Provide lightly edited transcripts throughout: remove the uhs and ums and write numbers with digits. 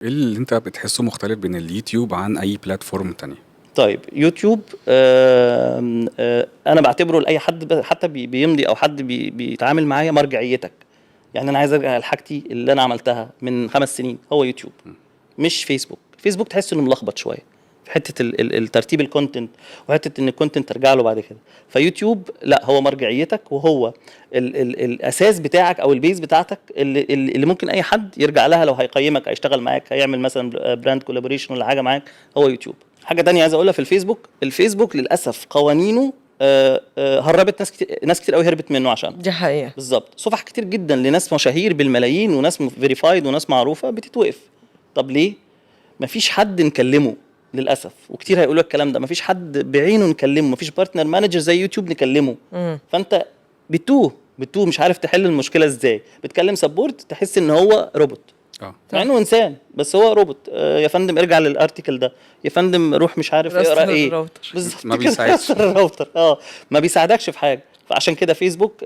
ايه اللي انت بتحسه مختلف بين اليوتيوب عن اي بلاتفورم تانية؟ طيب يوتيوب انا بعتبره لاي حد حتى بيمضي او حد بيتعامل معايا مرجعيتك. يعني انا عايز ارجع لحاجتي اللي انا عملتها من 5 سنين، هو يوتيوب مش فيسبوك. فيسبوك تحس انه ملخبط شويه في حته الترتيب الكونتنت، وحته ان الكونتنت ترجع له بعد كده. فيوتيوب لا، هو مرجعيتك، وهو الاساس بتاعك او البيز بتاعتك اللي ممكن اي حد يرجع لها لو هيقيمك، هيشتغل معاك، هيعمل مثلا براند كولابوريشن ولا حاجه معاك، هو يوتيوب. حاجه تانية عايز اقولها في الفيسبوك، الفيسبوك للاسف قوانينه هربت ناس كتير قوي هربت منه عشان دي حقيقة. بالظبط صفح كتير جدا لناس مشاهير بالملايين وناس فيريفايد وناس معروفه بتتوقف. طب ليه؟ مفيش حد نكلمه للاسف، وكتير هيقولوا الكلام ده، مفيش حد بعينه نكلمه، مفيش بارتنر مانجر زي يوتيوب نكلمه. فانت بتوه مش عارف تحل المشكله ازاي، بتكلم سبورت تحس ان هو روبوت، اه مع انه انسان بس هو روبوت. يا فندم ارجع للارتيكل ده، يا فندم روح مش عارف اقرا راستر ايه الراوتر. بالظبط ما كده. بيساعدش. راستر الراوتر ما بيساعدكش في حاجه. فعشان كده فيسبوك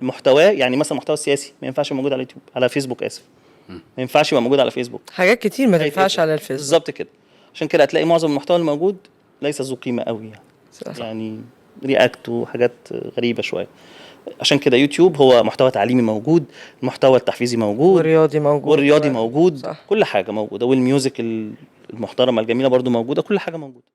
محتواه، يعني مثلا محتوى السياسي ما ينفعش يبقى موجود على يوتيوب، على فيسبوك اسف، ما ينفعش يبقى موجود على فيسبوك. حاجات كتير ما تنفعش هيتقفل. على الفيسبوك. بالظبط كده. عشان كده هتلاقي معظم المحتوى الموجود ليس ذو قيمه قوي يعني. صح. يعني رياكت وحاجات غريبه شويه. عشان كده يوتيوب هو محتوى تعليمي موجود، المحتوى التحفيزي موجود، والرياضي موجود، والرياضي موجود، صح. كل حاجه موجوده، والميوزك المحترمه الجميله برضو موجوده، كل حاجه موجوده.